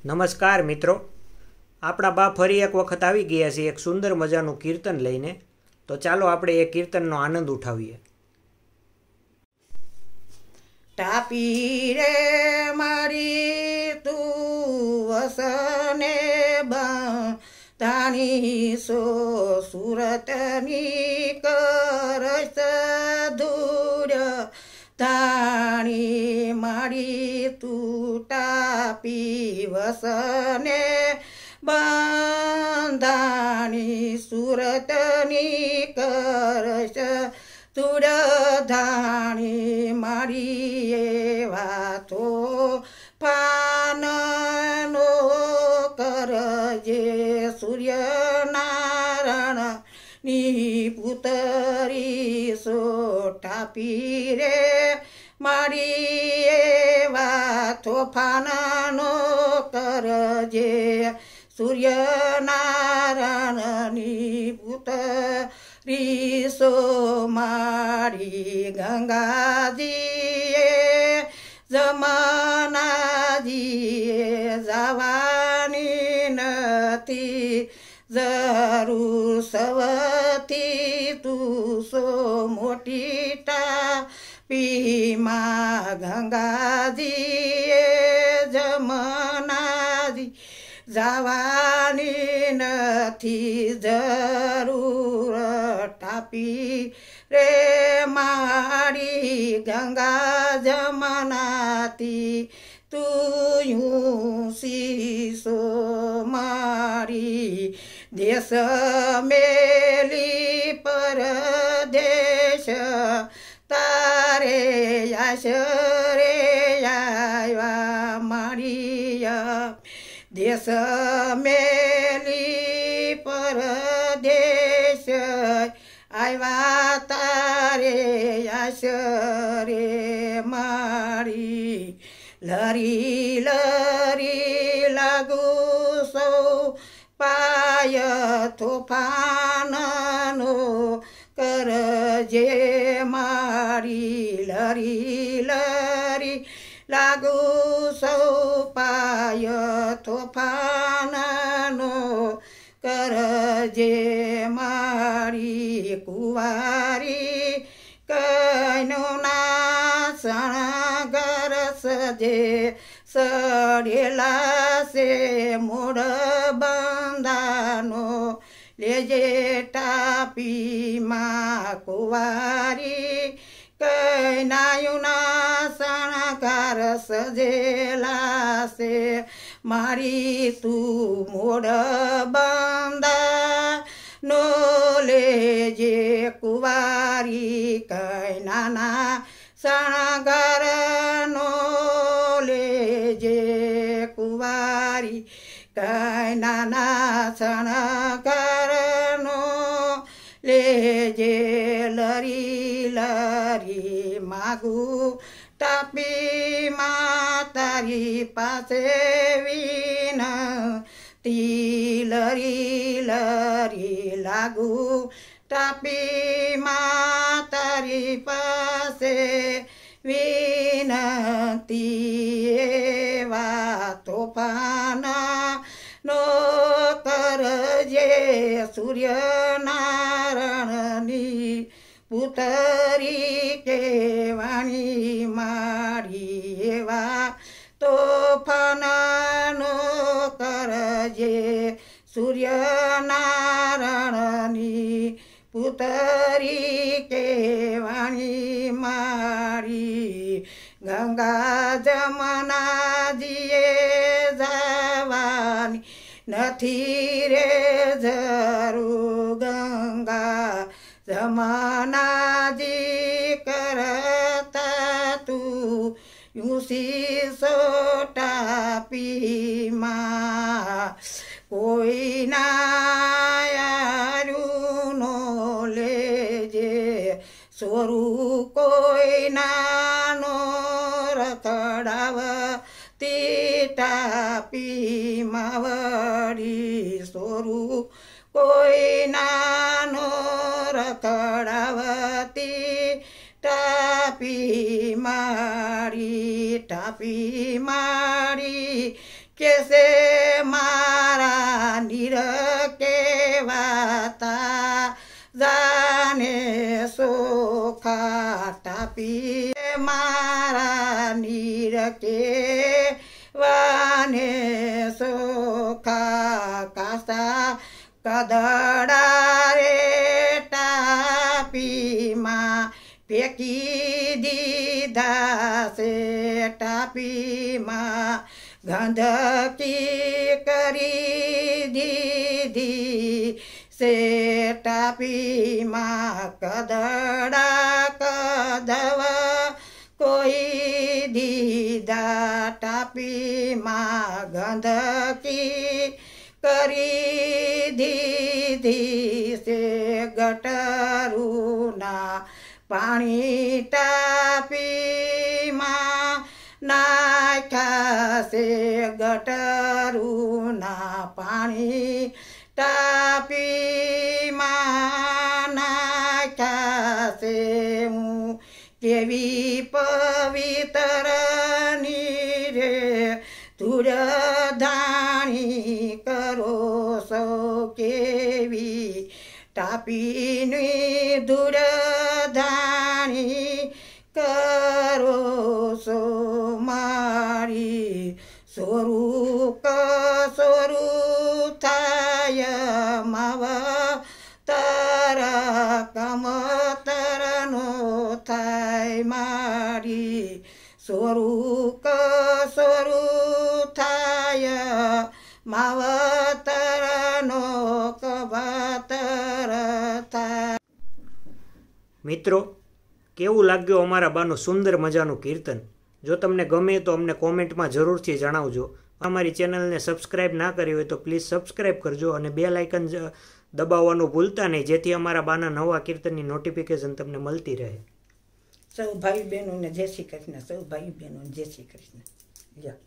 નમસ્કાર મિત્રો, આપણા બા ફરી એક વખત આવી ગયા છે એક સુંદર મજાનું કીર્તન લઈને. તો ચાલો આપણે એ કીર્તનનો આનંદ ઉઠાવીએ. ટાપી રે મારી તું વસને બાંધાણી સો સુરતની કરસ ધૂળ ધાણી મારી તું ટાપી વસને બાંધાણી સુરતની કરસ ધૂળ ધાણી મારી એવા તો પાનનો કરજે સૂર્યનારાયણની પુતરી સો ટાપી રે મારી એવા તોફાનનો કરજે સૂર્યનારાયણની પુતરી સો મારી ગંગાજીએ જમનાજીએ જવાની નથી જરૂર સવથી તું સો મોટી ટાપીમાં ગંગાજીએ જમનાજી જવાની નથી જરૂર ટાપી રે મારી ગંગા જમનાતી તું શીશો મારી દેશ મેલી પરદેશ તારે આશરે આવ્યા મારી દેશ મેલી પરદેશ આવ્યા તારે આશરે મારી લરી લરી લાગુ સૌ પાય તોફાનનો કરજે મારી લરી લરી લાગુ સૌ પાય તોફાનનો કરજે મારી કુંવારી કૈનો ના શણગર સજે સડેલા છે મોડ બંધાનો લેજે ટાપીમાં કુંવારી કૈનાયુના શણગાર સજેલા છે મારી તું મોડ બંધા નો લેજે કુંવારી કૈનાના શણગાર નો લેજે કુંવારી કૈનાના શણગાર નો લેજે લરી લરી માગું ટાપી તારી પાસે વિનતી લરી લરી લાગુ ટાપી તારી પાસે વિનતી એવા તોફાના નો કરજે સૂર્યનારાયણની પુતરી કેવાણી મારી એવા તોફાનનો કરજે સૂર્યનારાયણની પુતરી કેવાણી મારી ગંગા જમનાજીએ જવાની નથી રે જરૂર ગંગા જમનાજી કરતા તું યુસી ટાપીમાં કોઈ ના યારું નો લેજે સોરું કોઈ નાનો રખડાવતી ટાપીમાં વળી સોરું કોઈ નાનો રખડાવતી ટાપી મારી કેસે મારા નીર કેવાતા જાને સોખા તાપી મારા નીર કેવાને સોખા કાસા કદડા રે ટાપીમાં ફેંકી દીધા છે ટાપીમાં ગંદકી કરી દીધી છે ટાપીમાં કદડા કદવ કોઈ દીધા ટાપીમાં ગંદકી કરી દીધી છે ગટરુના પાણી ટાપીમાં નાખ્યા છે ગટરુના પાણી ટાપીમાં નાખ્યા છે હું કેવી પવિત્રની રે ધૂળધાણી કરો છો કેવી ટાપીની ધૂળધાણી કરો છો મારી સોરું કસોરું થાય માવતર કમતરનો થાય મારી સોરું કસોરું થાય માવતરનો કબતર થાય. મિત્રો, કેવું લાગ્યું અમારા બાનું સુંદર મજાનું કીર્તન? જો તમને ગમે તો અમને કોમેન્ટમાં જરૂરથી જણાવજો. અમારી ચેનલને સબસ્ક્રાઈબ ના કરી હોય તો પ્લીઝ સબસ્ક્રાઈબ કરજો અને બેલ આઇકન દબાવવાનું ભૂલતા નહીં, જેથી અમારા બાના નવા કીર્તનની નોટિફિકેશન તમને મળતી રહે. સૌ ભાઈ બહેનોને જય શ્રી કૃષ્ણ. સૌ ભાઈ બહેનોને જય શ્રી કૃષ્ણ. યા